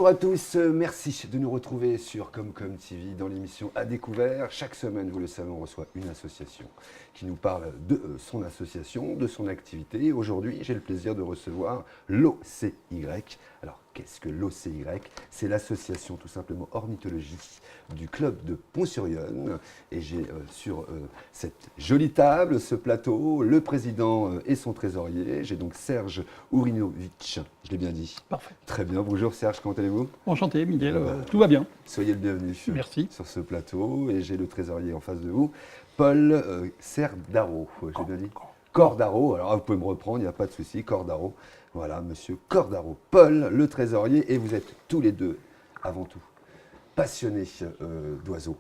Bonjour à tous, merci de nous retrouver sur Comcom TV dans l'émission À Découvert. Chaque semaine, vous le savez, on reçoit une association qui nous parle de son association, de son activité. Aujourd'hui, j'ai le plaisir de recevoir l'OCY. Alors, qu'est-ce que l'OCY? C'est l'association tout simplement ornithologie du club de Pont-sur-Yonne. Et j'ai sur cette jolie table, ce plateau, le président et son trésorier. J'ai donc Serge Ourinovic, je l'ai bien dit. Parfait. Très bien, bonjour Serge, comment allez-vous? Enchanté, Miguel, tout va bien. Soyez le bienvenu Merci. sur ce plateau. Et j'ai le trésorier en face de vous, Paul Cerdaro, j'ai bien dit Cordaro, alors vous pouvez me reprendre, il n'y a pas de souci, Cordaro. Voilà, monsieur Cordaro. Paul, le trésorier, et vous êtes tous les deux, avant tout, passionnés d'oiseaux.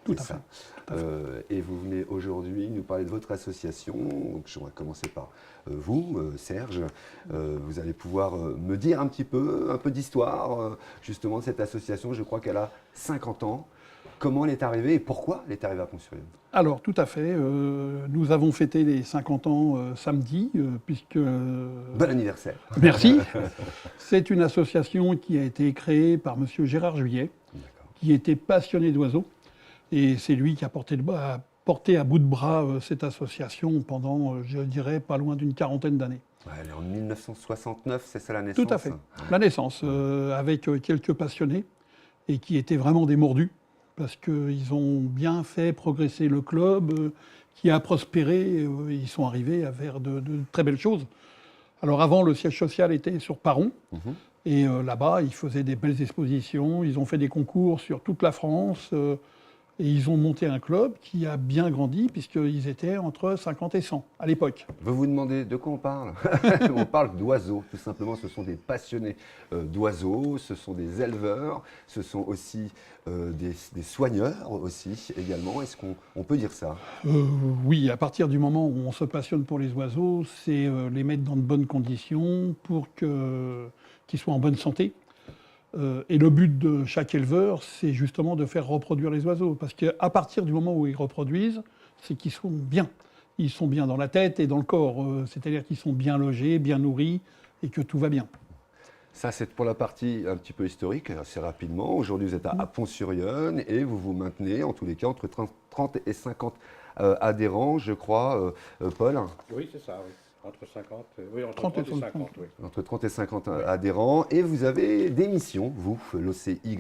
Tout à fait. Et vous venez aujourd'hui nous parler de votre association. Donc, je vais commencer par vous, Serge. Vous allez pouvoir me dire un peu d'histoire, justement, de cette association. Je crois qu'elle a 50 ans. Comment elle est arrivée et pourquoi elle est arrivée à Pont-sur-Yonne? Alors, tout à fait. Nous avons fêté les 50 ans samedi, puisque... Bon anniversaire. Merci. C'est une association qui a été créée par M. Gérard Juillet, qui était passionné d'oiseaux. Et c'est lui qui a porté à bout de bras cette association pendant, je dirais, pas loin d'une quarantaine d'années. Ouais, elle est en 1969, c'est ça la naissance? Tout à fait. La naissance, avec quelques passionnés, et qui étaient vraiment des mordus, parce qu'ils ont bien fait progresser le club, qui a prospéré, ils sont arrivés à faire de très belles choses. Alors avant, le siège social était sur Paron, et là-bas, ils faisaient des belles expositions, ils ont fait des concours sur toute la France, et ils ont monté un club qui a bien grandi, puisqu'ils étaient entre 50 et 100 à l'époque. Vous vous demandez de quoi on parle? On parle d'oiseaux, tout simplement. Ce sont des passionnés d'oiseaux, ce sont des éleveurs, ce sont aussi des soigneurs aussi également. Est-ce qu'on peut dire ça? Oui, à partir du moment où on se passionne pour les oiseaux, c'est les mettre dans de bonnes conditions pour qu'ils soient en bonne santé. Et le but de chaque éleveur, c'est justement de faire reproduire les oiseaux. Parce qu'à partir du moment où ils reproduisent, c'est qu'ils sont bien. Ils sont bien dans la tête et dans le corps. C'est-à-dire qu'ils sont bien logés, bien nourris et que tout va bien. Ça, c'est pour la partie un petit peu historique, assez rapidement. Aujourd'hui, vous êtes à Pont-sur-Yonne et vous vous maintenez, en tous les cas, entre 30 et 50 adhérents, je crois, Paul. Oui, c'est ça, oui. Entre 50, oui, entre 30 et 50, oui. Entre 30 et 50 adhérents. Et vous avez des missions, vous, l'OCY.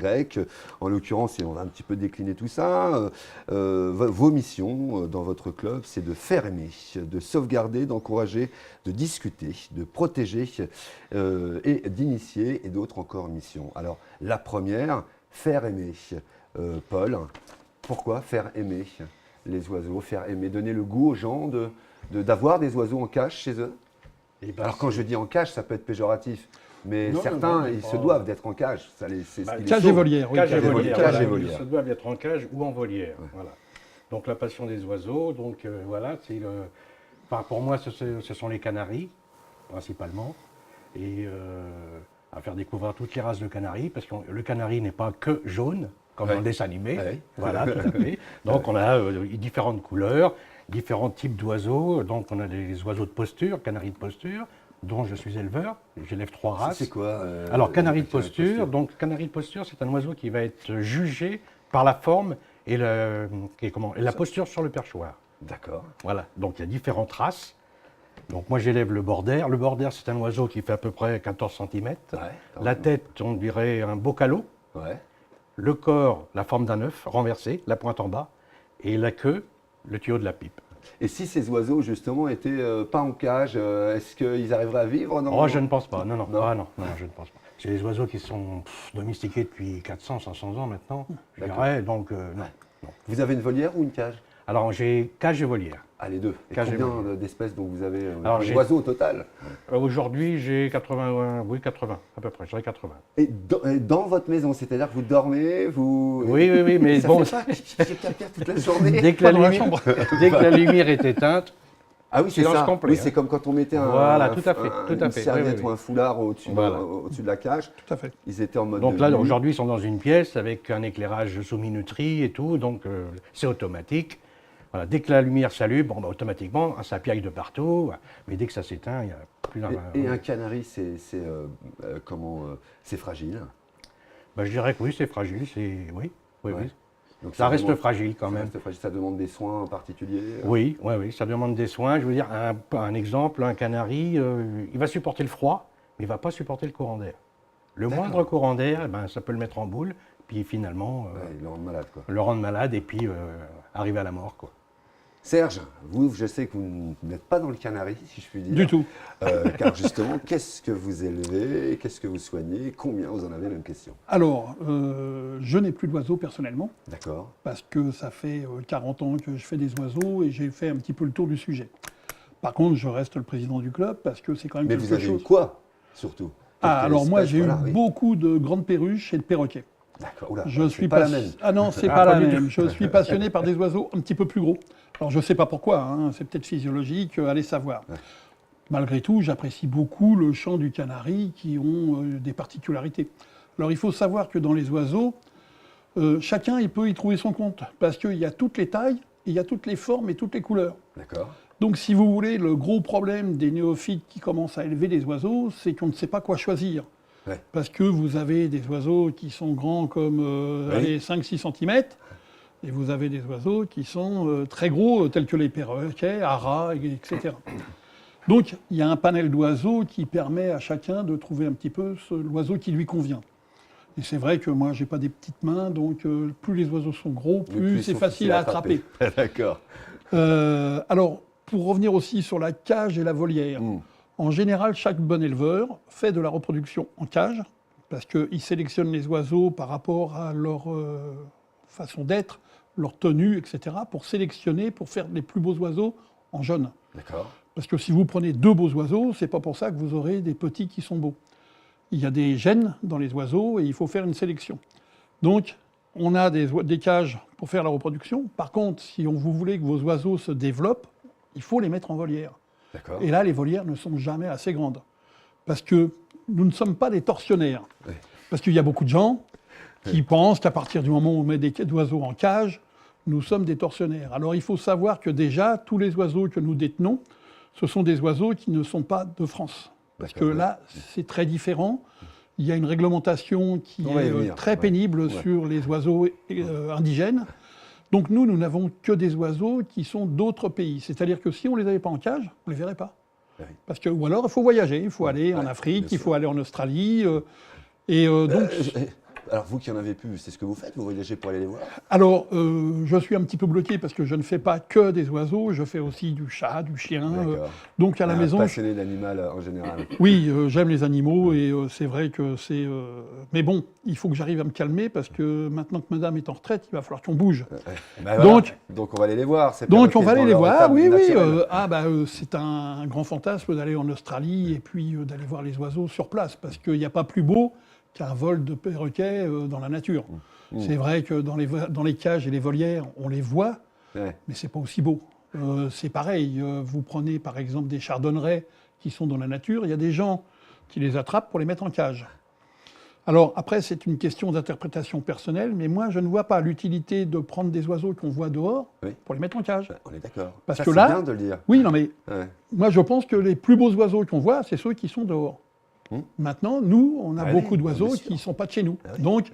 En l'occurrence, et on va un petit peu décliner tout ça. Vos missions dans votre club, c'est de faire aimer, de sauvegarder, d'encourager, de discuter, de protéger et d'initier, et d'autres encore missions. Alors, la première, faire aimer. Paul, pourquoi faire aimer les oiseaux, faire aimer, donner le goût aux gens d'avoir des oiseaux en cage chez eux? Alors quand je dis en cage, ça peut être péjoratif, mais non, certains, ils se doivent d'être en cage. Cage et volière, oui. Cage et volière. Ils se doivent d'être en cage ou en volière. Ouais. Voilà. Donc la passion des oiseaux, donc voilà, enfin, pour moi, ce sont les canaris, principalement, et à faire découvrir toutes les races de canaris, parce que le canari n'est pas que jaune, comme dans le dessin animé. Ouais. Voilà, tout à fait. Donc on a différentes couleurs, différents types d'oiseaux. Donc on a des oiseaux de posture, canaris de posture, dont je suis éleveur. J'élève 3 races. C'est quoi Alors canari de posture. Donc canari de posture, c'est un oiseau qui va être jugé par la forme et la posture sur le perchoir. D'accord. Voilà. Donc il y a différentes races. Donc moi j'élève le border. Le border, c'est un oiseau qui fait à peu près 14 cm. Ouais, la tête, on dirait un bocalo. Ouais. Le corps, la forme d'un œuf renversé, la pointe en bas, et la queue, le tuyau de la pipe. Et si ces oiseaux, justement, étaient pas en cage, est-ce qu'ils arriveraient à vivre? Oh, je ne pense pas. Non, je ne pense pas. C'est des oiseaux qui sont domestiqués depuis 400, 500 ans maintenant, je dirais, donc non. Vous avez une volière ou une cage? Alors, j'ai cage et volière. Ah, les deux. Et combien d'espèces donc vous avez d'oiseaux au total? Aujourd'hui, j'ai 80, à peu près, j'aurais 80. Et dans votre maison, c'est-à-dire que vous dormez, vous... Oui, mais ça bon... fait ça, j'ai toute la journée dès que la lumière est éteinte, ah oui, c'est ça. Complet, oui, c'est comme quand on mettait une serviette ou un foulard au-dessus de la cage. Tout à fait. Ils étaient en mode. Donc là, aujourd'hui, ils sont dans une pièce avec un éclairage sous minuterie et tout, donc c'est automatique. Voilà, dès que la lumière s'allume, automatiquement, ça piaille de partout. Mais dès que ça s'éteint, il n'y a plus d'un. Et un canari, c'est fragile. Je dirais que oui, c'est fragile. Oui. Ouais. Donc Ça reste fragile quand même. Ça demande des soins particuliers. Oui, ça demande des soins. Je veux dire, un exemple, un canari, il va supporter le froid, mais il ne va pas supporter le courant d'air. Le moindre courant d'air, ça peut le mettre en boule, puis finalement le rendre malade, quoi. le rendre malade et puis arriver à la mort, quoi. Serge, vous, je sais que vous n'êtes pas dans le canari, si je puis dire. Du tout. Car justement, qu'est-ce que vous élevez, qu'est-ce que vous soignez, combien vous en avez, même question. Alors, je n'ai plus d'oiseaux personnellement, D'accord. parce que ça fait 40 ans que je fais des oiseaux et j'ai fait un petit peu le tour du sujet. Par contre, je reste le président du club parce que c'est quand même Mais quelque vous avez chose. eu quoi, surtout? Alors moi, j'ai eu oui. beaucoup de grandes perruches et de perroquets. D'accord. Oula, Je suis pas la même. Ah non, c'est Ah, pas pas la du même. Je suis passionné par des oiseaux un petit peu plus gros. Alors je ne sais pas pourquoi, hein, c'est peut-être physiologique, allez savoir. Ouais. Malgré tout, j'apprécie beaucoup le chant du canari qui ont des particularités. Alors il faut savoir que dans les oiseaux, chacun il peut y trouver son compte, parce qu'il y a toutes les tailles, il y a toutes les formes et toutes les couleurs. D'accord. Donc si vous voulez, le gros problème des néophytes qui commencent à élever des oiseaux, c'est qu'on ne sait pas quoi choisir. Ouais. Parce que vous avez des oiseaux qui sont grands comme 5-6 cm, et vous avez des oiseaux qui sont très gros, tels que les perroquets, haras, etc. Donc il y a un panel d'oiseaux qui permet à chacun de trouver un petit peu l'oiseau qui lui convient. Et c'est vrai que moi, j'ai pas des petites mains, donc plus les oiseaux sont gros, plus c'est facile à attraper. D'accord. Alors, pour revenir aussi sur la cage et la volière, en général, chaque bon éleveur fait de la reproduction en cage, parce qu'il sélectionne les oiseaux par rapport à leur façon d'être, leur tenue, etc., pour sélectionner, pour faire les plus beaux oiseaux en jaune. D'accord. Parce que si vous prenez 2 beaux oiseaux, c'est pas pour ça que vous aurez des petits qui sont beaux. Il y a des gènes dans les oiseaux et il faut faire une sélection. Donc, on a des cages pour faire la reproduction. Par contre, si vous voulez que vos oiseaux se développent, il faut les mettre en volière. D'accord. Et là, les volières ne sont jamais assez grandes. Parce que nous ne sommes pas des tortionnaires. Oui. Parce qu'il y a beaucoup de gens qui pensent qu'à partir du moment où on met des oiseaux en cage, nous sommes des tortionnaires. Alors il faut savoir que déjà, tous les oiseaux que nous détenons, ce sont des oiseaux qui ne sont pas de France. Parce que là, c'est très différent. Il y a une réglementation qui est très pénible sur les oiseaux indigènes. Donc nous n'avons que des oiseaux qui sont d'autres pays. C'est-à-dire que si on ne les avait pas en cage, on ne les verrait pas. Oui. Parce que, ou alors, il faut voyager, il faut aller en Afrique, il faut aller en Australie. Donc, alors vous qui en avez plus, c'est ce que vous faites? Vous voyagez pour aller les voir? Alors, je suis un petit peu bloqué parce que je ne fais pas que des oiseaux, je fais aussi du chat, du chien. Donc à la maison... Passionné d'animal en général. Oui, j'aime les animaux et c'est vrai que c'est... Mais bon, il faut que j'arrive à me calmer parce que maintenant que madame est en retraite, il va falloir qu'on bouge. Donc on va aller les voir. Donc on va aller les voir, oui. C'est un grand fantasme d'aller en Australie et puis d'aller voir les oiseaux sur place parce qu'il n'y a pas plus beau qu'un vol de perroquets dans la nature. C'est vrai que dans les cages et les volières, on les voit, mais c'est pas aussi beau. C'est pareil, vous prenez par exemple des chardonnerets qui sont dans la nature, il y a des gens qui les attrapent pour les mettre en cage. Alors après, c'est une question d'interprétation personnelle, mais moi je ne vois pas l'utilité de prendre des oiseaux qu'on voit dehors pour les mettre en cage. On est d'accord. Parce ça, que c'est là, bien de le dire. Oui, non mais moi je pense que les plus beaux oiseaux qu'on voit, c'est ceux qui sont dehors. Maintenant, nous, on a beaucoup d'oiseaux qui ne sont pas de chez nous. Donc,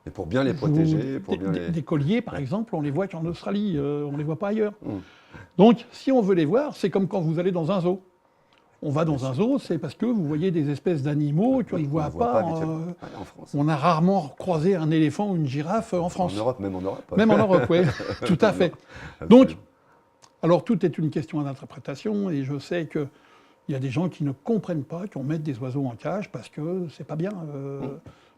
et pour bien les protéger, des colliers, par exemple, on les voit qu'en Australie, on ne les voit pas ailleurs. Donc, si on veut les voir, c'est comme quand vous allez dans un zoo. On va dans un zoo, c'est parce que vous voyez des espèces d'animaux qu'on ne voit pas. En France. On a rarement croisé un éléphant ou une girafe en France. En Europe, même en Europe. Même en Europe, oui, tout à fait. Donc, alors tout est une question d'interprétation, et je sais que il y a des gens qui ne comprennent pas qu'on mette des oiseaux en cage parce que c'est pas bien.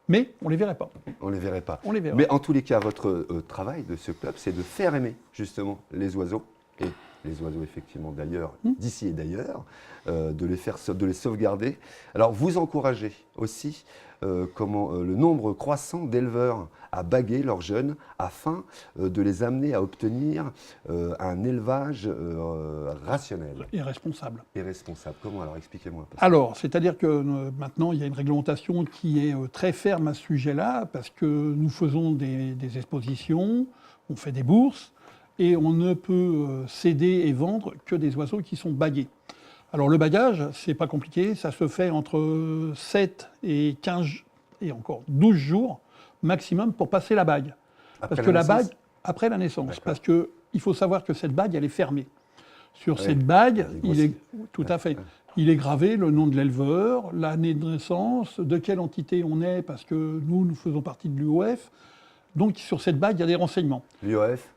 Mais on les verrait pas. On les verrait pas. On les verrait. Mais en tous les cas, votre travail de ce club, c'est de faire aimer justement les oiseaux et les oiseaux effectivement d'ailleurs, d'ici et d'ailleurs, de les sauvegarder. Alors vous encouragez aussi le nombre croissant d'éleveurs à baguer leurs jeunes afin de les amener à obtenir un élevage rationnel. Et responsable. Et responsable. Comment alors? Expliquez-moi. Alors, c'est-à-dire que maintenant, il y a une réglementation qui est très ferme à ce sujet-là, parce que nous faisons des expositions, on fait des bourses, et on ne peut céder et vendre que des oiseaux qui sont bagués. Alors le bagage, c'est pas compliqué, ça se fait entre 7 et 15 et encore 12 jours maximum pour passer la bague. Après Parce que la la bague, naissance après la naissance, D'accord. parce qu'il faut savoir que cette bague, elle est fermée. Sur Oui. cette bague, Elle est tout à fait, il est gravé le nom de l'éleveur, l'année de naissance, de quelle entité on est, parce que nous faisons partie de l'UOF. Donc sur cette bague, il y a des renseignements. L'UOF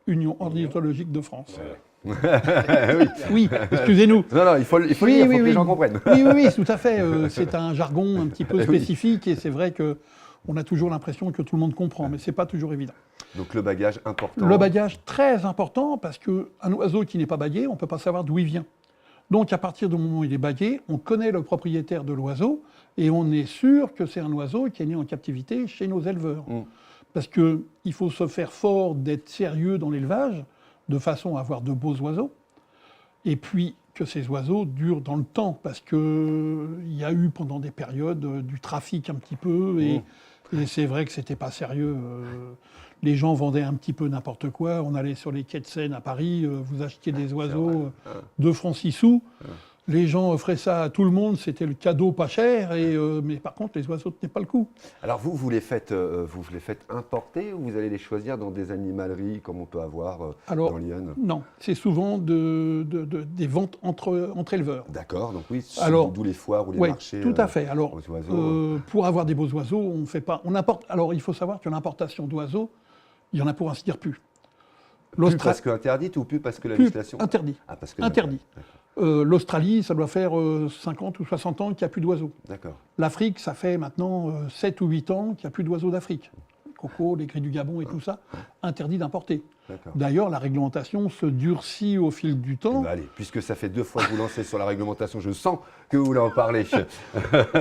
Union ornithologique de France. Oui. Oui, excusez-nous. Non, il faut le Oui, dire, il oui, faut que les oui. gens comprennent. Oui, tout à fait. C'est un jargon un petit peu Oui. spécifique et c'est vrai qu'on a toujours l'impression que tout le monde comprend, mais ce n'est pas toujours évident. Donc le bagage important. Le bagage, très important, parce qu'un oiseau qui n'est pas bagué, on ne peut pas savoir d'où il vient. Donc à partir du moment où il est bagué, on connaît le propriétaire de l'oiseau et on est sûr que c'est un oiseau qui est né en captivité chez nos éleveurs. Parce qu'il faut se faire fort d'être sérieux dans l'élevage, de façon à avoir de beaux oiseaux, et puis que ces oiseaux durent dans le temps, parce qu'il y a eu pendant des périodes du trafic un petit peu, et c'est vrai que c'était pas sérieux. Les gens vendaient un petit peu n'importe quoi. On allait sur les quais de Seine à Paris, vous achetiez des oiseaux 2 francs 6 sous. Les gens offraient ça à tout le monde, c'était le cadeau pas cher, mais par contre les oiseaux ne tenaient pas le coup. Alors vous les faites importer ou vous allez les choisir dans des animaleries comme on peut avoir dans Lyon? Non, c'est souvent des ventes entre éleveurs. D'accord, donc oui, Alors, d'où les foires ou les Oui, marchés. tout à fait. Alors, aux oiseaux. pour avoir des beaux oiseaux, on fait pas. On importe. Alors, il faut savoir que l'importation d'oiseaux, il y en a pour ainsi dire plus. Plus parce que interdite ou plus parce que la Plus législation interdit. Ah, parce que Interdit. L'Australie, ça doit faire 50 ou 60 ans qu'il n'y a plus d'oiseaux. D'accord. L'Afrique, ça fait maintenant 7 ou 8 ans qu'il n'y a plus d'oiseaux d'Afrique. Coco, les gris du Gabon et tout ça, interdit d'importer. D'accord. D'ailleurs, la réglementation se durcit au fil du temps. Allez, puisque ça fait 2 fois que vous lancez sur la réglementation, je sens que vous voulez en parler.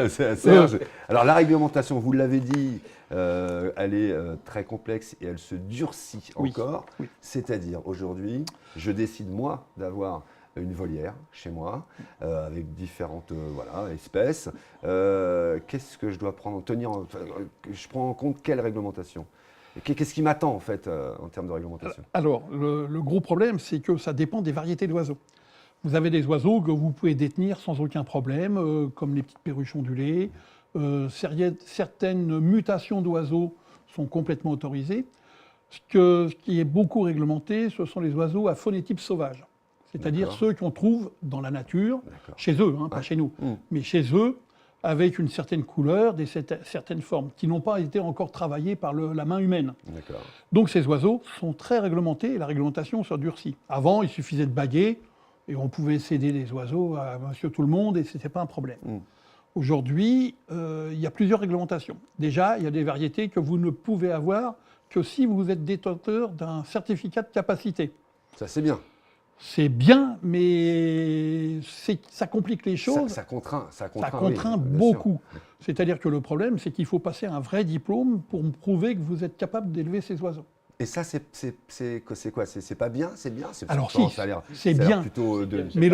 Serge. Alors la réglementation, vous l'avez dit, elle est très complexe et elle se durcit encore. Oui. C'est-à-dire, aujourd'hui, je décide, moi, d'avoir une volière chez moi, avec différentes espèces. Qu'est-ce que je dois je prends en compte quelle réglementation? Qu'est-ce qui m'attend en fait en termes de réglementation? Alors, le gros problème, c'est que ça dépend des variétés d'oiseaux. Vous avez des oiseaux que vous pouvez détenir sans aucun problème, comme les petites perruches ondulées. Certaines mutations d'oiseaux sont complètement autorisées. Ce qui est beaucoup réglementé, ce sont les oiseaux à phonétype sauvage. C'est-à-dire ceux qu'on trouve dans la nature, chez eux, pas chez nous, mais chez eux, avec une certaine couleur, certaines formes, qui n'ont pas été encore travaillées par la main humaine. Donc ces oiseaux sont très réglementés et la réglementation se durcit. Avant, il suffisait de baguer et on pouvait céder des oiseaux à monsieur tout le monde et ce n'était pas un problème. Aujourd'hui, il y a plusieurs réglementations. Déjà, il y a des variétés que vous ne pouvez avoir que si vous êtes détenteur d'un certificat de capacité. Ça, c'est bien. C'est bien, mais ça complique les choses. Ça contraint oui, beaucoup. C'est-à-dire que le problème, c'est qu'il faut passer un vrai diplôme pour prouver que vous êtes capable d'élever ces oiseaux. Et ça, c'est quoi? C'est pas bien? C'est bien? Alors si, c'est bien. Plutôt mais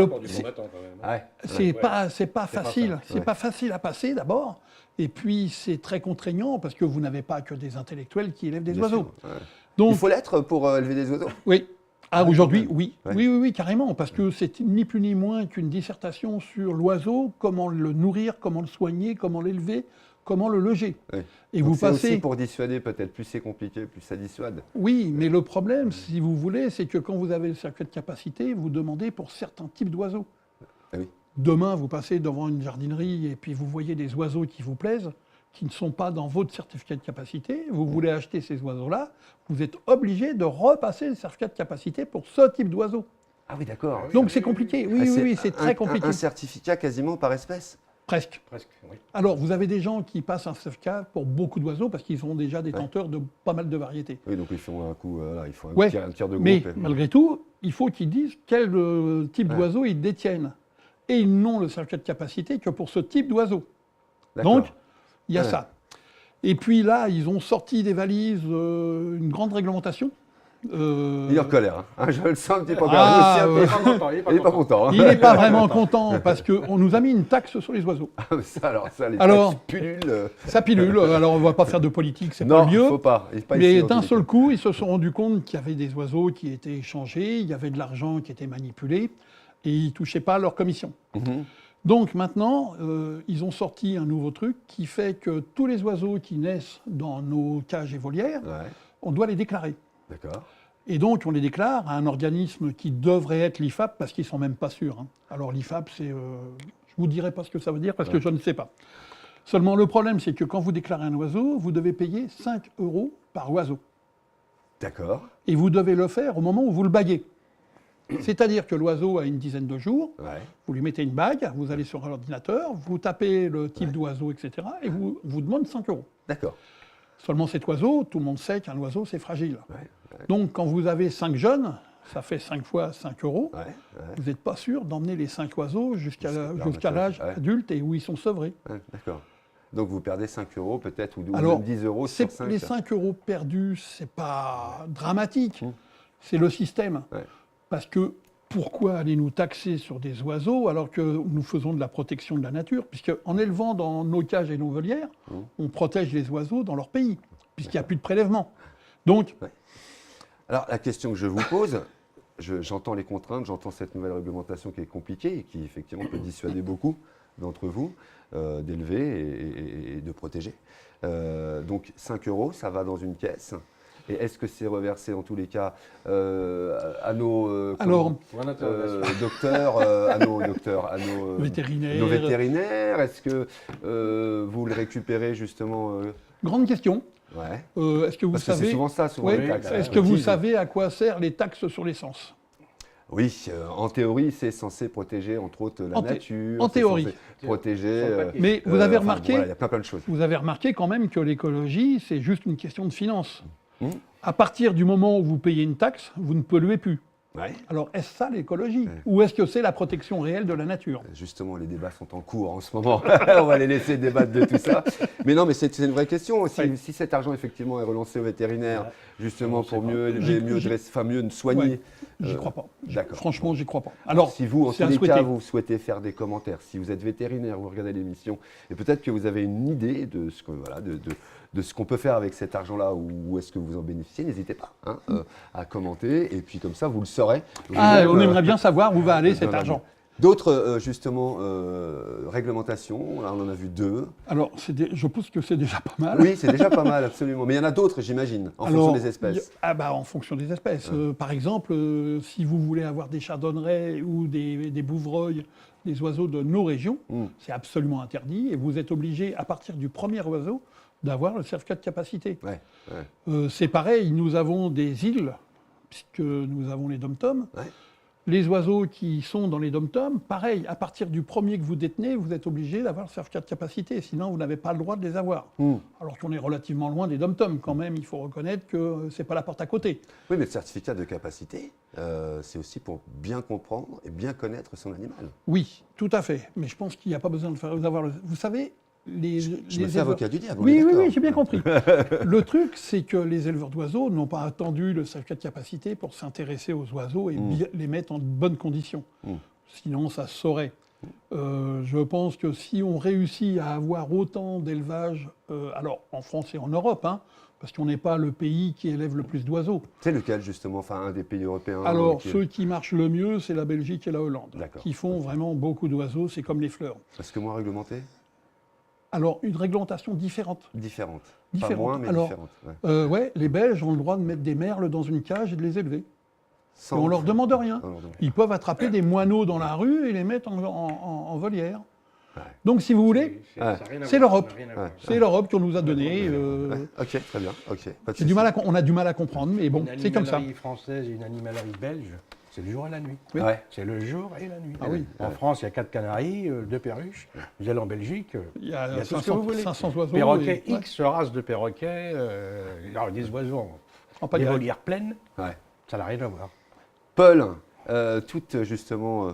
c'est pas facile. C'est pas facile à passer d'abord. Et puis c'est très contraignant parce que vous n'avez pas que des intellectuels qui élèvent des oiseaux. Donc, il faut l'être pour élever des oiseaux? Oui. Aujourd'hui, oui. Oui, carrément, parce que c'est ni plus ni moins qu'une dissertation sur l'oiseau, comment le nourrir, comment le soigner, comment l'élever, comment le loger. Et donc vous passez aussi pour dissuader, peut-être plus c'est compliqué, plus ça dissuade. Oui, mais le problème, si vous voulez, c'est que quand vous avez le certificat de capacité, vous demandez pour certains types d'oiseaux. Demain, vous passez devant une jardinerie et puis vous voyez des oiseaux qui vous plaisent, qui ne sont pas dans votre certificat de capacité, vous voulez acheter ces oiseaux-là, vous êtes obligé de repasser le certificat de capacité pour ce type d'oiseau. Ah oui, d'accord. Donc c'est compliqué, oui, c'est très compliqué. Un certificat quasiment par espèce? Presque. Oui. Alors, vous avez des gens qui passent un certificat pour beaucoup d'oiseaux parce qu'ils sont déjà détenteurs de pas mal de variétés. Oui, donc ils font un coup, ils font un tiers de groupe. Mais malgré tout, il faut qu'ils disent quel type d'oiseau ils détiennent. Et ils n'ont le certificat de capacité que pour ce type d'oiseau. Donc, il y a ça. Et puis là, ils ont sorti des valises, une grande réglementation. Il est en colère, hein. Je le sens un petit peu. Il n'est pas content. Il n'est pas vraiment content parce qu'on nous a mis une taxe sur les oiseaux. Les taxes pullulent. Ça pilule. Alors on ne va pas faire de politique, c'est pas le lieu. Non, il ne faut pas. Mais d'un seul coup, ils se sont rendus compte qu'il y avait des oiseaux qui étaient échangés, il y avait de l'argent qui était manipulé et ils ne touchaient pas leur commission. Donc maintenant, ils ont sorti un nouveau truc qui fait que tous les oiseaux qui naissent dans nos cages et volières, Ouais, on doit les déclarer. d'accord. Et donc on les déclare à un organisme qui devrait être l'IFAP, parce qu'ils ne sont même pas sûrs, hein. Alors l'IFAP, c'est... je ne vous dirai pas ce que ça veut dire, parce que je ne sais pas. Seulement le problème, c'est que quand vous déclarez un oiseau, vous devez payer 5 € par oiseau. D'accord. Et vous devez le faire au moment où vous le baguez. C'est-à-dire que l'oiseau a une dizaine de jours, Ouais. vous lui mettez une bague, vous allez sur l'ordinateur, vous tapez le type d'oiseau, etc., et vous demande 5 €. D'accord. Seulement cet oiseau, tout le monde sait qu'un oiseau, c'est fragile. Ouais. Donc quand vous avez 5 jeunes, ça fait 5 fois 5 €, Ouais. vous n'êtes pas sûr d'emmener les 5 oiseaux jusqu'à Jusqu'à l'âge ouais. adulte et où ils sont sevrés. Ouais, d'accord. Donc vous perdez 5 € peut-être, ou Alors, même 10 € sur 5. Les 5 € perdus, c'est pas dramatique, c'est le système. Ouais. Parce que pourquoi aller nous taxer sur des oiseaux alors que nous faisons de la protection de la nature? Puisque en élevant dans nos cages et nos volières, on protège les oiseaux dans leur pays, puisqu'il n'y a plus de prélèvement. Donc, Alors la question que je vous pose, j'entends les contraintes, j'entends cette nouvelle réglementation qui est compliquée et qui effectivement peut dissuader beaucoup d'entre vous d'élever et de protéger. Donc 5 €, ça va dans une caisse. Et est-ce que c'est reversé en tous les cas à nos docteurs, à nos vétérinaires. nos vétérinaires? Est-ce que vous le récupérez justement Grande question. Ouais. Est-ce que vous Parce que c'est savez, souvent ça, souvent ouais, les taxes. est-ce que vous savez à quoi servent les taxes sur l'essence? Oui, en théorie, c'est censé protéger entre autres la nature. En c'est théorie. censé protéger. Mais vous avez enfin, remarqué, voilà, il y a plein de choses. vous avez remarqué quand même que l'écologie, c'est juste une question de finance. À partir du moment où vous payez une taxe, vous ne polluez plus. Ouais. Alors, est-ce ça l'écologie? Ou est-ce que c'est la protection réelle de la nature? Justement, les débats sont en cours en ce moment. On va les laisser débattre de tout ça. Mais non, mais c'est une vraie question. Si cet argent, effectivement, est relancé aux vétérinaires, justement, pour mieux soigner. Ouais, j'y crois pas. D'accord. Franchement, j'y crois pas. Alors, si vous, en c'est tous à les souhaiter. cas, vous souhaitez faire des commentaires, si vous êtes vétérinaire, vous regardez l'émission, et peut-être que vous avez une idée de ce que, voilà, de ce qu'on peut faire avec cet argent-là, ou est-ce que vous en bénéficiez, n'hésitez pas à commenter, et puis comme ça, vous le saurez. On aimerait bien savoir où va aller cet argent. D'autres, justement, réglementations, là on en a vu 2. Alors, je pense que c'est déjà pas mal. Oui, c'est déjà pas mal, absolument. Mais il y en a d'autres, j'imagine, en fonction des espèces. En fonction des espèces. Par exemple, si vous voulez avoir des chardonnerets ou des bouvreuils, des oiseaux de nos régions, c'est absolument interdit, et vous êtes obligé, à partir du premier oiseau, d'avoir le certificat de capacité. C'est pareil, nous avons des îles, puisque nous avons les dom-toms. Les oiseaux qui sont dans les dom-toms, pareil, à partir du premier que vous détenez, vous êtes obligé d'avoir le certificat de capacité, sinon vous n'avez pas le droit de les avoir. Alors qu'on est relativement loin des dom-toms quand même, il faut reconnaître que c'est pas la porte à côté. Oui, mais le certificat de capacité, c'est aussi pour bien comprendre et bien connaître son animal. Oui, tout à fait, mais je pense qu'il n'y a pas besoin d'avoir le... Vous savez, je me fais avocat du diable. Oui, j'ai bien compris. Le truc, c'est que les éleveurs d'oiseaux n'ont pas attendu le certificat de capacité pour s'intéresser aux oiseaux et les mettre en bonnes conditions. Sinon, ça se saurait. Je pense que si on réussit à avoir autant d'élevage, alors en France et en Europe, parce qu'on n'est pas le pays qui élève le plus d'oiseaux. C'est lequel, justement, un des pays européens? Alors, ceux qui marchent le mieux, c'est la Belgique et la Hollande, qui font vraiment beaucoup d'oiseaux, c'est comme les fleurs. Est-ce que moins réglementé? Alors, une réglementation différente. Différente. Pas moins, mais différente. Les Belges ont le droit de mettre des merles dans une cage et de les élever. Et on ne leur demande rien. Ils peuvent attraper des moineaux dans la rue et les mettre en volière. Donc, si vous voulez, c'est l'Europe. C'est l'Europe qu'on nous a donné. Ok, très bien. On a du mal à comprendre, mais bon, c'est comme ça. Une animalerie française et une animalerie belge, c'est le jour et la nuit. C'est le jour et la nuit. En France, il y a 4 canaris, 2 perruches. Vous allez en Belgique, il y a tout ce que vous voulez. 500 oiseaux. Perroquets, X races de perroquets, des oiseaux des volières pleines, ça n'a rien à voir. Paul, toutes justement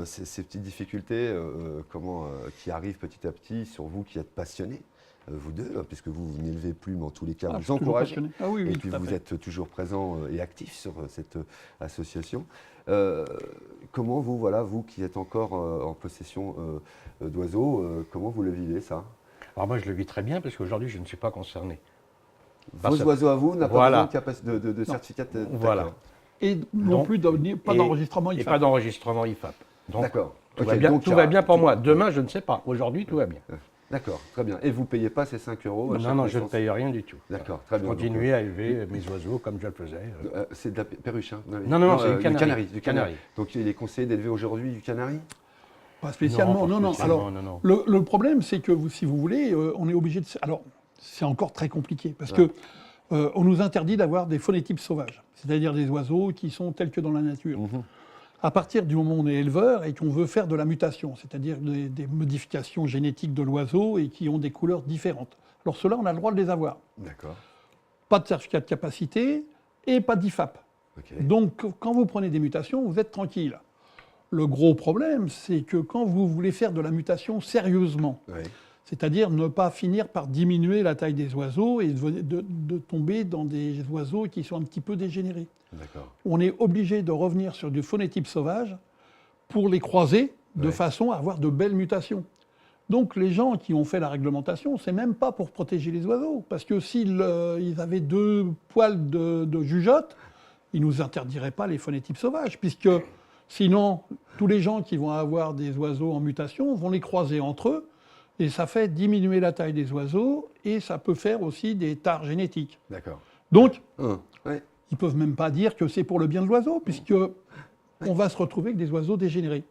ces petites difficultés qui arrivent petit à petit sur vous qui êtes passionnés, vous deux, puisque vous n'élevez plus, mais en tous les cas, vous encouragez. Et puis vous êtes toujours présent et actif sur cette association. Comment vous qui êtes encore en possession d'oiseaux, comment vous le vivez, ça? Alors moi, je le vis très bien, parce qu'aujourd'hui, je ne suis pas concerné. Vos oiseaux à vous n'ont pas besoin de certificat de... Voilà. Et non plus pas d'enregistrement IFAP. Et pas d'enregistrement IFAP. Donc, Tout, Ok, va, bien, donc, tout va bien pour moi. Demain, je ne sais pas. Aujourd'hui, tout va bien. D'accord, très bien. Et vous ne payez pas ces 5 euros à chaque Non, je ne naissance? paye rien du tout. D'accord, très bien. Continuer à élever mes oiseaux comme je le faisais. C'est de la perruche, hein? Non, c'est du canari. du canari. Donc il est conseillé d'élever aujourd'hui du canari? Pas spécialement, non. Alors, non. le problème, c'est que si vous voulez, on est obligé de. Alors, c'est encore très compliqué parce que on nous interdit d'avoir des phonétypes sauvages, c'est-à-dire des oiseaux qui sont tels que dans la nature. À partir du moment où on est éleveur et qu'on veut faire de la mutation, c'est-à-dire des modifications génétiques de l'oiseau et qui ont des couleurs différentes. Alors ceux-là, on a le droit de les avoir. D'accord. Pas de certificat de capacité et pas d'IFAP. Ok. Donc, quand vous prenez des mutations, vous êtes tranquille. Le gros problème, c'est que quand vous voulez faire de la mutation sérieusement, Ouais. c'est-à-dire ne pas finir par diminuer la taille des oiseaux et de tomber dans des oiseaux qui sont un petit peu dégénérés. D'accord. On est obligé de revenir sur du phonétype sauvage pour les croiser de façon à avoir de belles mutations. Donc les gens qui ont fait la réglementation, c'est même pas pour protéger les oiseaux, parce que s'ils avaient 2 poils de jugeote, ils nous interdiraient pas les phonétypes sauvages, puisque sinon tous les gens qui vont avoir des oiseaux en mutation vont les croiser entre eux, et ça fait diminuer la taille des oiseaux, et ça peut faire aussi des tares génétiques. D'accord. Donc, Ouais. ils peuvent même pas dire que c'est pour le bien de l'oiseau, puisque on va se retrouver avec des oiseaux dégénérés.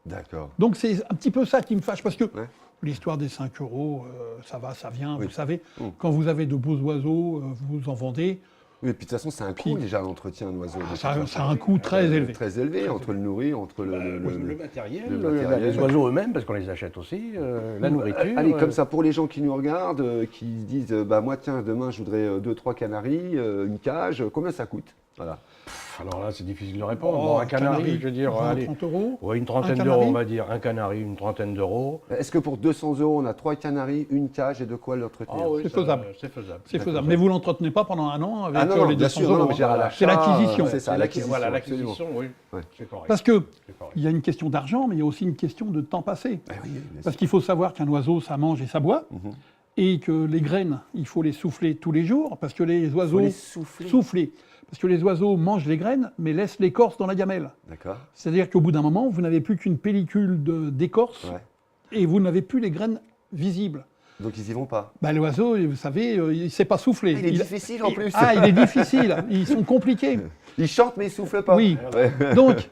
D'accord. Donc c'est un petit peu ça qui me fâche, parce que Ouais. l'histoire des 5 euros, ça va, ça vient, Oui. vous savez. Quand vous avez de beaux oiseaux, vous en vendez. Oui, et puis de toute façon, c'est un coût déjà l'entretien d'un oiseau. Ça a un coût très élevé. Très élevé, entre le nourrir, entre Le matériel, le matériel. les oiseaux eux-mêmes, parce qu'on les achète aussi, la nourriture. Allez, comme ça, pour les gens qui nous regardent, qui disent, bah moi tiens, demain je voudrais 2-3 canaris, une cage, combien ça coûte? Voilà. Alors là, c'est difficile de répondre. Oh, Bon, un canari, je veux dire, 20, allez, 30 euros. ouais, une Un trentaine canari d'euros, on va dire. Un canari, une trentaine d'euros. Est-ce que pour 200 euros, on a 3 canaris, une cage et de quoi l'entretenir? Oui, C'est faisable. C'est faisable. C'est faisable. Mais vous ne l'entretenez pas pendant un an avec Ah non, les bien 200 sûr, euros. non, mais j'ai à l'achat, C'est l'acquisition. c'est ça, l'acquisition. Voilà, absolument. l'acquisition, oui. Ouais. C'est correct. Parce qu'il C'est correct. y a une question d'argent, mais il y a aussi une question de temps passé. Ah oui, bien Parce sûr. qu'il faut savoir qu'un oiseau, ça mange et ça boit, et que les graines, il faut les souffler tous les jours, parce que les oiseaux... les souffler. Souffler. Parce que les oiseaux mangent les graines, mais laissent l'écorce dans la gamelle. D'accord. C'est-à-dire qu'au bout d'un moment, vous n'avez plus qu'une pellicule d'écorce, Ouais. et vous n'avez plus les graines visibles. Donc ils y vont pas. Bah, l'oiseau, vous savez, il ne sait pas souffler. Il est difficile en plus. Ah, il est difficile. Ils sont compliqués. Il chante mais il souffle pas. Oui. Ouais. Donc,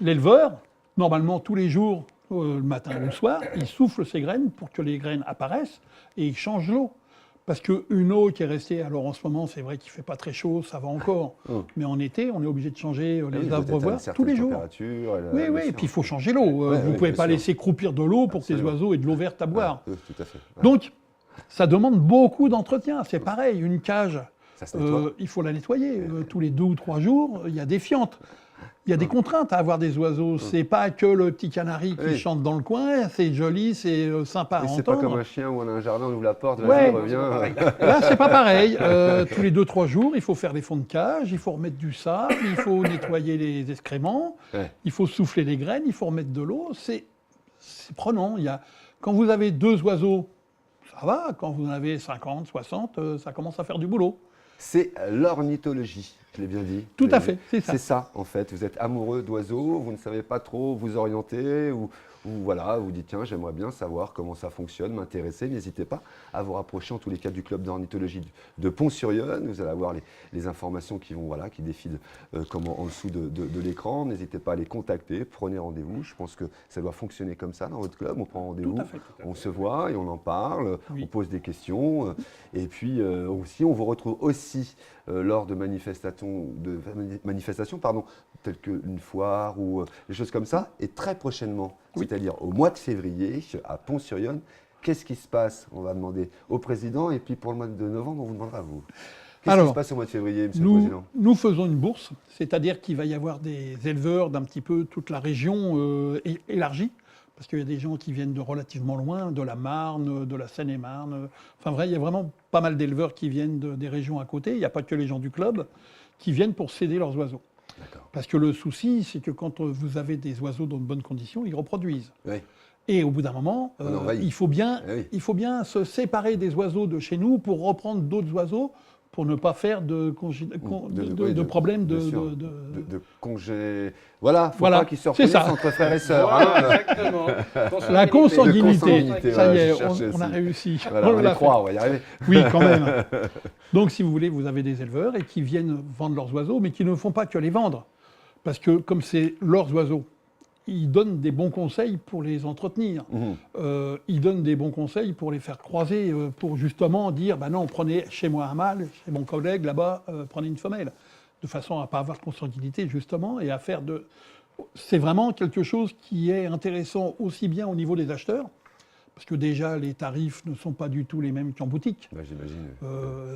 l'éleveur, normalement, tous les jours, le matin ou le soir, il souffle ses graines pour que les graines apparaissent et il change l'eau. Parce qu'une eau qui est restée, alors en ce moment, c'est vrai qu'il ne fait pas très chaud, ça va encore. Mais en été, on est obligé de changer les abreuvoirs tous les jours. Oui, et puis il faut changer l'eau. Vous ne pouvez pas laisser croupir de l'eau pour que les oiseaux aient de l'eau verte à boire. Tout à fait. Ouais. Donc, ça demande beaucoup d'entretien. C'est pareil, une cage, Ça se nettoie. il faut la nettoyer. Tous les 2 ou 3 jours, il y a des fientes. Il y a des contraintes à avoir des oiseaux. C'est pas que le petit canari qui chante dans le coin, c'est joli, c'est sympa à Et c'est pas entendre. comme un chien où on a un jardin, on ouvre la porte, vas-y, Ouais. reviens. Là, c'est pas pareil. Tous les 2-3 jours, il faut faire des fonds de cage, il faut remettre du sable, il faut nettoyer les excréments, il faut souffler les graines, il faut remettre de l'eau. C'est prenant. Quand vous avez 2 oiseaux, ça va. Quand vous en avez 50, 60, ça commence à faire du boulot. C'est l'ornithologie, je l'ai bien dit. Tout Vous à l'avez fait, dit. c'est ça. C'est ça, en fait. Vous êtes amoureux d'oiseaux, vous ne savez pas trop vous orienter, ou voilà, vous dites tiens, j'aimerais bien savoir comment ça fonctionne, m'intéresser. N'hésitez pas à vous rapprocher en tous les cas du club d'ornithologie de Pont-sur-Yonne. Vous allez avoir les informations qui défilent en dessous de l'écran. N'hésitez pas à les contacter, prenez rendez-vous. Je pense que ça doit fonctionner comme ça dans votre club. On prend rendez-vous, on se voit et on en parle, on pose des questions. Et puis aussi, on vous retrouve aussi lors de manifestations, telles qu'une foire ou des choses comme ça. Et très prochainement, c'est-à-dire au mois de février, à Pont-sur-Yonne, qu'est-ce qui se passe? On va demander au président. Et puis pour le mois de novembre, on vous demandera à vous. Qu'est-ce qui se passe au mois de février, monsieur le président? Nous faisons une bourse, c'est-à-dire qu'il va y avoir des éleveurs d'un petit peu toute la région élargie. Parce qu'il y a des gens qui viennent de relativement loin, de la Marne, de la Seine-et-Marne. Enfin, il y a vraiment pas mal d'éleveurs qui viennent des régions à côté. Il n'y a pas que les gens du club qui viennent pour céder leurs oiseaux. Parce que le souci, c'est que quand vous avez des oiseaux dans de bonnes conditions, ils reproduisent. Oui. Et au bout d'un moment, il faut bien se séparer des oiseaux de chez nous pour reprendre d'autres oiseaux pour ne pas faire de problèmes de congé. Voilà, faut Voilà, pas qu'ils se c'est reconnaissent ça. entre frères et sœurs. Voilà, hein. exactement. La consanguinité, consanguinité, ça y voilà, est, je cherchais on a aussi. réussi. Voilà, on va l'a les fait. croire, on va y arriver. Oui, quand même. Donc, si vous voulez, vous avez des éleveurs et qui viennent vendre leurs oiseaux, mais qui ne font pas que les vendre. Parce que, comme c'est leurs oiseaux, ils donnent des bons conseils pour les entretenir. Ils donnent des bons conseils pour les faire croiser, pour justement dire, bah non, prenez chez moi un mâle, chez mon collègue là-bas, prenez une femelle. De façon à ne pas avoir de consanguinité, justement, et à faire de... C'est vraiment quelque chose qui est intéressant aussi bien au niveau des acheteurs, parce que déjà, les tarifs ne sont pas du tout les mêmes qu'en boutique. Bah, j'imagine.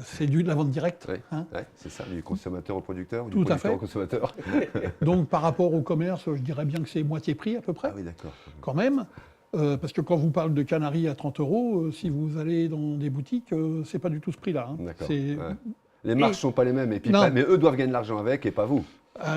C'est de la vente directe. Ouais, Hein. ouais, c'est ça, du consommateur au producteur, ou du Tout à producteur fait. au consommateur. Donc, par rapport au commerce, je dirais bien que c'est moitié prix à peu près, Ah oui, d'accord. quand même. Parce que quand vous parlez de canaries à 30 €, si vous allez dans des boutiques, c'est pas du tout ce prix-là. Hein. D'accord. C'est- Ouais. Les marges ne sont pas les mêmes, et puis Non. mais eux doivent gagner de l'argent avec, et pas vous.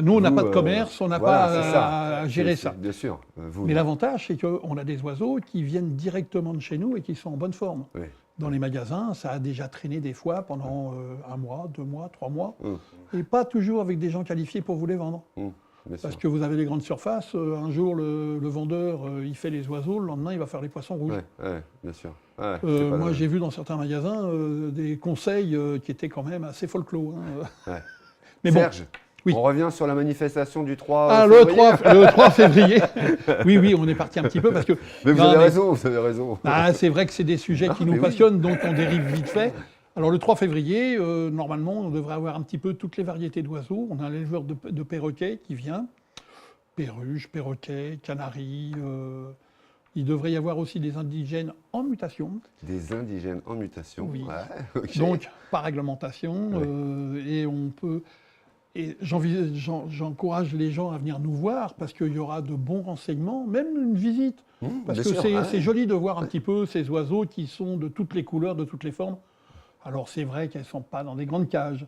Nous, on n'a Vous, pas de commerce, on n'a voilà, pas c'est ça. à gérer C'est- ça. Bien sûr. Vous, Mais l'avantage, c'est qu'on a des oiseaux qui viennent directement de chez nous et qui sont en bonne forme. oui. Dans les magasins, ça a déjà traîné des fois pendant 1 mois, 2 mois, 3 mois, Hum, et pas toujours avec des gens qualifiés pour vous les vendre. hum, bien sûr. Parce que vous avez les grandes surfaces, un jour le vendeur, il fait les oiseaux, le lendemain il va faire les poissons rouges. Ouais, bien sûr. Ouais, c'est pas Moi la- j'ai vu dans certains magasins des conseils qui étaient quand même assez folklore. Hein. Ouais. Mais bon, Serge, oui. on revient sur la manifestation du 3 Ah, février. le 3 février. Oui, on est parti un petit peu parce que... Mais vous Non, avez mais- raison, vous avez raison. Ah, c'est vrai que c'est des sujets qui mais nous oui. passionnent, donc on dérive vite fait. Alors le 3 février, normalement, on devrait avoir un petit peu toutes les variétés d'oiseaux. On a un éleveur de perroquets qui vient. Perruches, perroquets, canaris. Il devrait y avoir aussi des indigènes en mutation, Des indigènes en mutation. Oui. Ouais, ok. donc par réglementation. Et on peut... Et j'encourage les gens à venir nous voir parce qu'il y aura de bons renseignements, même une visite. Parce bien que sûr, ouais. c'est joli de voir un petit peu ces oiseaux qui sont de toutes les couleurs, de toutes les formes. Alors c'est vrai qu'elles ne sont pas dans des grandes cages,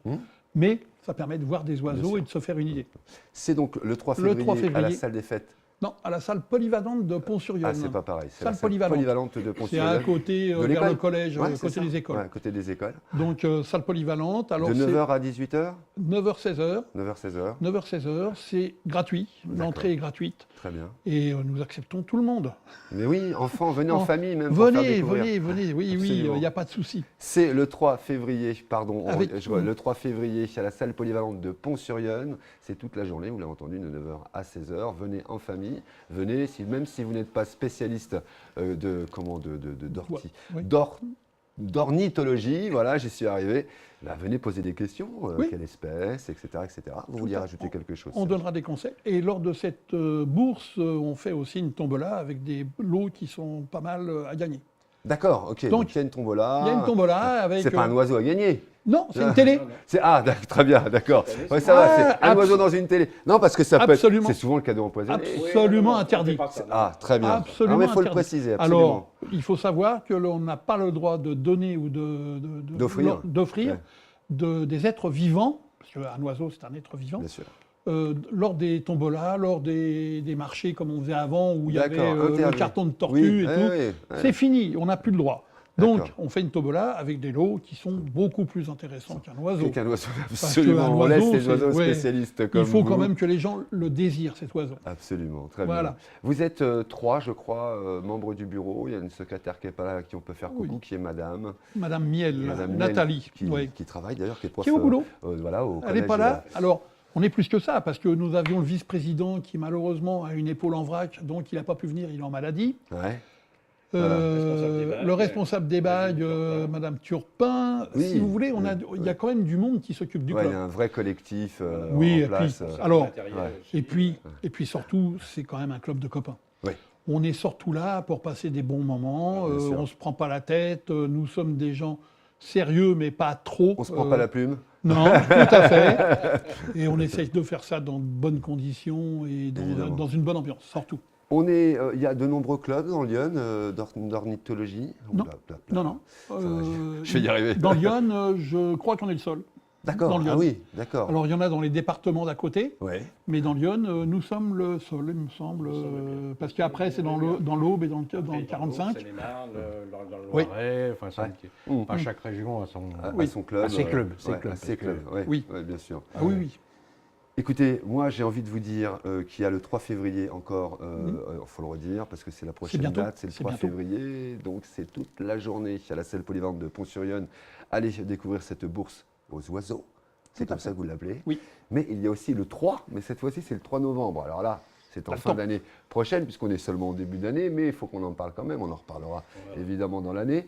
mais ça permet de voir des oiseaux sûr. et de se faire une idée. C'est donc le 3 Le février, 3 à la février. salle des fêtes. Non, à la salle polyvalente de Pont-sur-Yonne. Ah, c'est pas pareil. C'est Salle la salle polyvalente. polyvalente de C'est à Pont-sur-Yonne. côté, De vers l'école. le collège, Ouais, c'est côté ça. des écoles. Ouais, à côté des écoles. Donc salle polyvalente. Alors De c'est 9h à 18h 9h, 16h. 9h, 16h. 9h, 16h, c'est gratuit. L'entrée est gratuite. Très bien. Et nous acceptons tout le monde. Mais oui, enfants, venez en Oh, famille même pour faire Venez, découvrir. venez. Oui, Absolument. il n'y a pas de souci. C'est le 3 février, pardon, Avec- le 3 février à la salle polyvalente de Pont-sur-Yonne. C'est toute la journée, vous l'avez entendu, de 9h à 16h. Venez en famille, venez, même si vous n'êtes pas spécialiste Oui. d'ornithologie, voilà, j'y suis arrivé. Bah, venez poser des questions, Oui. quelle espèce, etc. Vous vouliez rajouter quelque chose On Serge donnera des conseils. Et lors de cette bourse, on fait aussi une tombola avec des lots qui sont pas mal à gagner. D'accord, ok, Donc, donc il y a une tombola. Il y a une tombola avec... C'est pas un oiseau à gagner. Non, c'est une télé. Très bien, d'accord. Ouais, ça va, c'est un oiseau dans une télé. Non, parce que ça peut être, Absolument. c'est souvent le cadeau empoisonné. Absolument interdit. Ah, très bien. Absolument mais il faut le interdit. préciser, absolument. Alors, il faut savoir que l'on n'a pas le droit de donner ou D'offrir. des êtres vivants, parce qu'un oiseau c'est un être vivant, Bien sûr. lors des tombolas, lors des marchés comme on faisait avant, où il y avait D'accord, le interdit. carton de tortue Oui, et ouais, tout. ouais, ouais. C'est fini, on n'a plus le droit. Donc, D'accord. on fait une tombola avec des lots qui sont beaucoup plus intéressants qu'un oiseau. Qu'un oiseau, qu'un absolument. On laisse oiseau, les oiseaux ouais, spécialistes comme Il faut quand vous. même que les gens le désirent, cet oiseau. Absolument, très Voilà. bien. Vous êtes 3, je crois, membres du bureau. Il y a une secrétaire qui est pas là, à qui on peut faire coucou, Oui. qui est Madame. Madame Miel, Madame Miel, Nathalie, qui, ouais, qui travaille d'ailleurs, qui est prof. qui est au boulot. Voilà, au Elle n'est collège, pas là. Alors, on est plus que ça, parce que nous avions le vice-président qui, malheureusement, a une épaule en vrac, donc il n'a pas pu venir, il est en maladie. Ouais. Le responsable des bagues, Madame Turpin. Oui, Si vous voulez, oui, il y a quand même du monde qui s'occupe du Ouais, il y club. a un vrai collectif Oui, en et puis, place. alors, Ouais. et puis surtout, c'est quand même un club de copains. Oui. On est surtout là pour passer des bons moments, Bien sûr. on ne se prend pas la tête, nous sommes des gens sérieux, mais pas trop. On se prend pas la plume. Non, tout à fait. Et on essaye de faire ça dans de bonnes conditions et Évidemment. dans une bonne ambiance, surtout. Il y a de nombreux clubs dans Lyon d'ornithologie. Non. Oula, Non, non. Je vais y arriver. Dans Lyon, je crois qu'on est le seul. D'accord, dans Lyon. ah oui, d'accord. Alors, il y en a dans les départements d'à côté, Ouais. mais dans Lyon, nous sommes le seul, il me semble, parce qu'après, c'est dans l'Aube et dans le 45. C'est les Marnes, dans le Oui. Loiret, enfin, Mmh. chaque région a son... À son club. À ses clubs, ses clubs, ouais, Oui. ouais, bien sûr. Ah oui, oui. Écoutez, moi j'ai envie de vous dire qu'il y a le 3 février encore, faut le redire parce que c'est la prochaine bientôt, date, c'est le c'est 3 bientôt. février, donc c'est toute la journée à la salle polyvalente de Pont-sur-Yonne. Allez découvrir cette bourse aux oiseaux, c'est comme ça que vous l'appelez. Oui. Mais il y a aussi le 3, mais cette fois-ci c'est le 3 novembre. Alors là, c'est en Pas le fin temps. d'année prochaine puisqu'on est seulement au début d'année, mais il faut qu'on en parle quand même, on en reparlera évidemment dans l'année.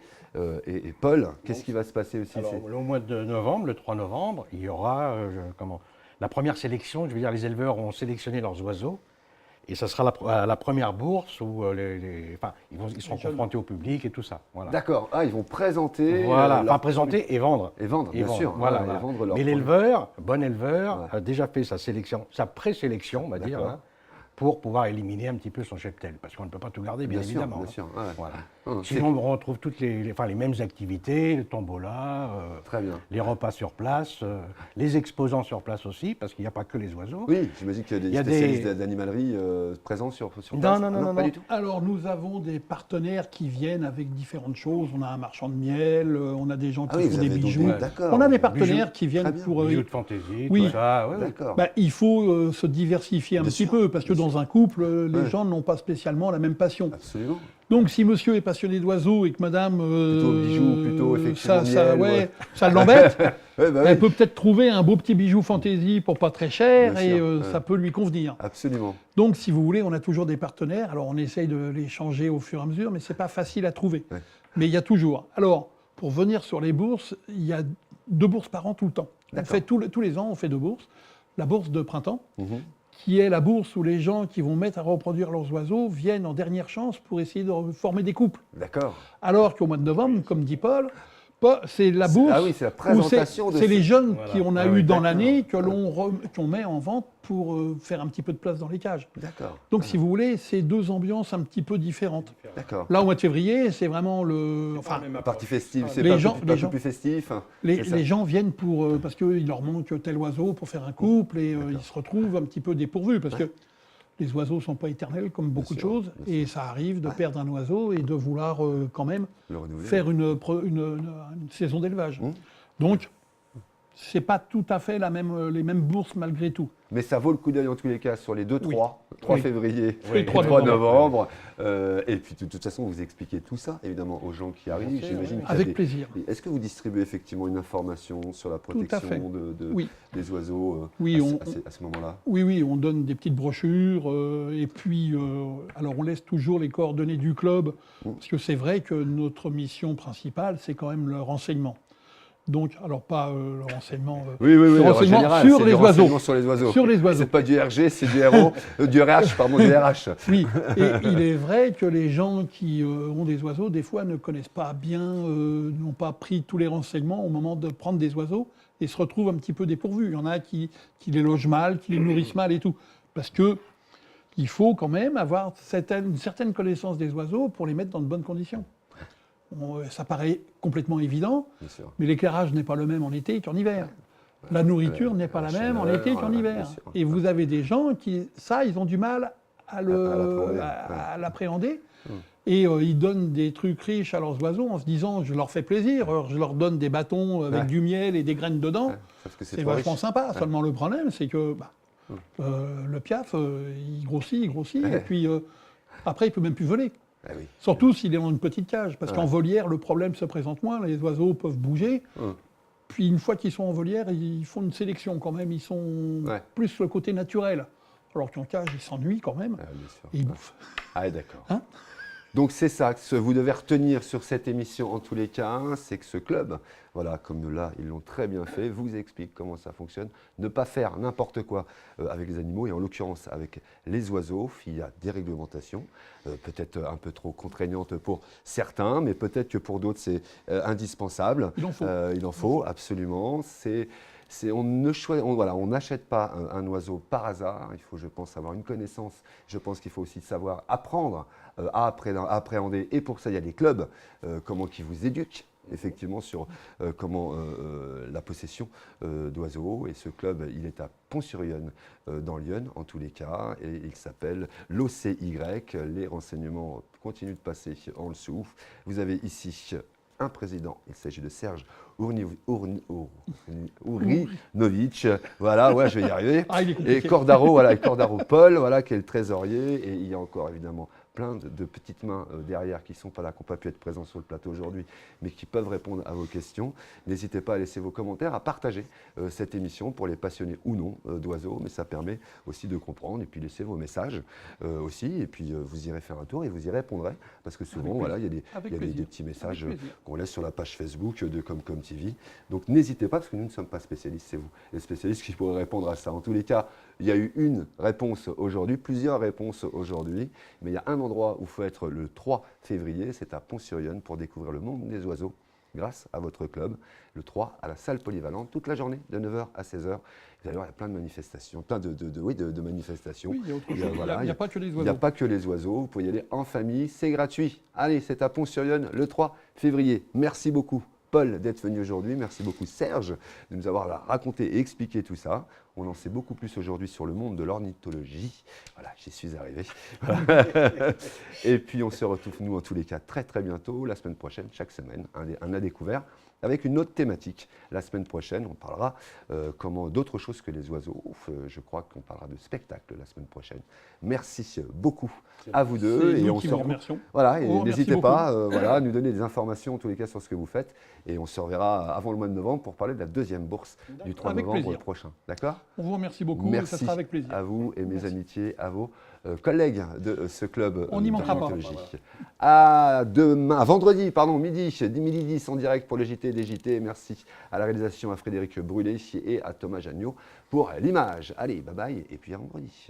Et Paul, qu'est-ce qui va se passer aussi? Alors, au mois de novembre, le 3 novembre, il y aura la première sélection. Je veux dire, les éleveurs ont sélectionné leurs oiseaux. Et ça sera la première bourse où ils seront confrontés au public et tout ça. Voilà. D'accord, ils vont présenter. Voilà, leur présenter et vendre. Et vendre, bien sûr. Voilà, et voilà. vendre leur Mais produit. l'éleveur, bon éleveur, Ouais. a déjà fait sa sélection, sa présélection, on va dire, D'accord. hein, pour pouvoir éliminer un petit peu son cheptel. Parce qu'on ne peut pas tout garder, bien Sûr, évidemment. bien hein. sûr. Ouais. Voilà. C'est Sinon, on retrouve toutes les mêmes activités, le tombola, très bien. les repas sur place, les exposants sur place aussi, parce qu'il n'y a pas que les oiseaux. Oui, j'imagine qu'il y a des Il y a spécialistes des- d'animalerie présents sur place. Non, pas non. du tout. Alors, nous avons des partenaires qui viennent avec différentes choses. On a un marchand de miel, on a des gens qui Ah oui, font vous des avez donc bijoux. d'accord. On a des Bijoux. partenaires qui Très viennent bien. pour... Bijoux de fantaisie, Oui. tout ça. ouais, ouais. D'accord. Il faut se diversifier un Bien petit sûr, peu, parce que bien dans un couple, les Ouais. gens n'ont pas spécialement la même passion. Absolument. Donc, si monsieur est passionné d'oiseaux et que madame... Plutôt bijoux, plutôt effectivement ça, miel, ouais. ça l'embête, Ouais, bah elle oui. peut peut-être trouver un beau petit bijou fantaisie pour pas très cher Bien et sûr, ouais. ça peut lui convenir. Absolument. Donc, si vous voulez, on a toujours des partenaires. Alors, on essaye de les changer au fur et à mesure, mais c'est pas facile à trouver. Ouais. Mais il y a toujours. Alors, pour venir sur les bourses, il y a 2 bourses par an tout le temps. On D'accord. fait tous les ans, on fait 2 bourses. La bourse de printemps, Mhm. qui est la bourse où les gens qui vont mettre à reproduire leurs oiseaux viennent en dernière chance pour essayer de former des couples. D'accord. Alors qu'au mois de novembre, comme dit Paul, c'est la bourse. Ah oui, c'est la où présentation de c'est les jeunes Voilà. qui on a Ah eu oui, dans d'accord. l'année qu'on met en vente pour faire un petit peu de place dans les cages. D'accord. Donc, si vous voulez, c'est 2 ambiances un petit peu différentes. D'accord. Là, au mois de février, c'est vraiment le. Enfin, Même La partie festive, c'est Les pas, gens- plus, les pas gens- plus festif. les, c'est ça. les gens viennent pour parce qu'il leur manque tel oiseau pour faire un couple et ils se retrouvent un petit peu dépourvus parce que les oiseaux ne sont pas éternels comme beaucoup sûr, de choses bien et ça arrive de perdre un oiseau et de vouloir quand même Le renouveler. faire une saison d'élevage. Mmh. Donc, c'est pas tout à fait les mêmes bourses malgré tout. Mais ça vaut le coup d'œil en tous les cas sur les 2-3, Oui. 3 Oui. février Oui, et 3 3 novembre. novembre. Et puis de toute façon, vous expliquez tout ça, évidemment, aux gens qui arrivent. sûr, J'imagine oui. qu'il y a Avec des- plaisir. Est-ce que vous distribuez effectivement une information sur la à protection fait. de- Oui. des oiseaux Oui, à ce moment-là? Oui, on donne des petites brochures et puis, alors on laisse toujours les coordonnées du club parce que c'est vrai que notre mission principale, c'est quand même le renseignement. Donc, alors pas le renseignement, Oui, le en renseignement général, sur c'est les du oiseaux. renseignement sur les oiseaux. Sur les oiseaux. C'est pas du RG, c'est du RO, du RH, pardon, du RH. Oui, et il est vrai que les gens qui ont des oiseaux, des fois, ne connaissent pas bien, n'ont pas pris tous les renseignements au moment de prendre des oiseaux et se retrouvent un petit peu dépourvus. Il y en a qui les logent mal, qui les nourrissent mal et tout. Parce que il faut quand même avoir une certaine connaissance des oiseaux pour les mettre dans de bonnes conditions. Ça paraît complètement évident, Bien sûr. mais l'éclairage n'est pas le même en été qu'en hiver. La nourriture n'est pas la même en chaleur, été qu'en bien hiver. sûr. Et vous avez des gens qui, ils ont du mal à l'appréhender. Et ils donnent des trucs riches à leurs oiseaux en se disant je leur fais plaisir, alors je leur donne des bâtons avec Ouais. du miel et des graines dedans. Ouais, parce que C'est trop vachement riche. sympa. Seulement le problème, c'est que le piaf, il grossit, Ouais. et puis après, il peut même plus voler. Ah oui. Surtout s'il est dans une petite cage. Parce Ouais. qu'en volière, le problème se présente moins. Les oiseaux peuvent bouger. Puis une fois qu'ils sont en volière, ils font une sélection quand même. Ils sont Ouais. plus sur le côté naturel. Alors qu'en cage, ils s'ennuient quand même. Ah, bien sûr. Et ils bouffent. Ah, d'accord. Hein? Donc c'est ça, que vous devez retenir sur cette émission en tous les cas, c'est que ce club, voilà, comme là, ils l'ont très bien fait, vous explique comment ça fonctionne. Ne pas faire n'importe quoi avec les animaux, et en l'occurrence avec les oiseaux. Il y a des réglementations, peut-être un peu trop contraignantes pour certains, mais peut-être que pour d'autres c'est indispensable. Il en faut. Il en faut, absolument. On n'achète pas un oiseau par hasard. Il faut, je pense, avoir une connaissance. Je pense qu'il faut aussi savoir apprendre à appréhender. Et pour ça, il y a des clubs qui vous éduquent effectivement sur la possession d'oiseaux. Et ce club, il est à Pont-sur-Yonne, dans l'Yonne en tous les cas, et il s'appelle l'OCY. Les renseignements continuent de passer en dessous. Vous avez ici un président, il s'agit de Serge Ourinovic, voilà, ouais, je vais y arriver. Et Cordaro, voilà, Cordaro Paul, voilà, qui est le trésorier, et il y a encore évidemment plein de petites mains derrière qui ne sont pas là, qui n'ont pas pu être présents sur le plateau aujourd'hui, mais qui peuvent répondre à vos questions. N'hésitez pas à laisser vos commentaires, à partager cette émission pour les passionnés ou non d'oiseaux, mais ça permet aussi de comprendre, et puis laissez vos messages aussi, et puis vous irez faire un tour et vous y répondrez, parce que souvent, voilà, il y a des petits messages qu'on laisse sur la page Facebook de Comcom TV. Donc n'hésitez pas, parce que nous ne sommes pas spécialistes, c'est vous, les spécialistes qui pourraient répondre à ça. En tous les cas, il y a eu une réponse aujourd'hui, plusieurs réponses aujourd'hui, mais il y a un endroit où il faut être le 3 février, c'est à Pont-sur-Yonne pour découvrir le monde des oiseaux grâce à votre club, le 3 à la salle polyvalente, toute la journée, de 9h à 16h. D'ailleurs, il y a plein de manifestations, de manifestations. Oui, il y a autre chose. Il n'y a pas que les oiseaux. Il n'y a pas que les oiseaux, vous pouvez y aller en famille, c'est gratuit. Allez, c'est à Pont-sur-Yonne le 3 février. Merci beaucoup Paul d'être venu aujourd'hui, merci beaucoup Serge de nous avoir raconté et expliqué tout ça. On en sait beaucoup plus aujourd'hui sur le monde de l'ornithologie. Voilà, j'y suis arrivé. Et puis on se retrouve nous en tous les cas très très bientôt, la semaine prochaine, chaque semaine, un à découvert avec une autre thématique. La semaine prochaine, on parlera d'autres choses que les oiseaux. Je crois qu'on parlera de spectacle la semaine prochaine. Merci beaucoup à vous deux. Et on se remercie. Voilà, et n'hésitez pas à nous donner des informations en tous les cas sur ce que vous faites. Et on se reverra avant le mois de novembre pour parler de la deuxième bourse du 3 novembre prochain. D'accord ? On vous remercie beaucoup. Merci et ça sera avec plaisir. À vous et mes amitiés, à vos collègues de ce club d'ornithologie. À vendredi, midi 10 en direct pour le JT des JT. Merci à la réalisation à Frédéric Brûlé et à Thomas Jagnot pour l'image. Allez, bye bye et puis à vendredi.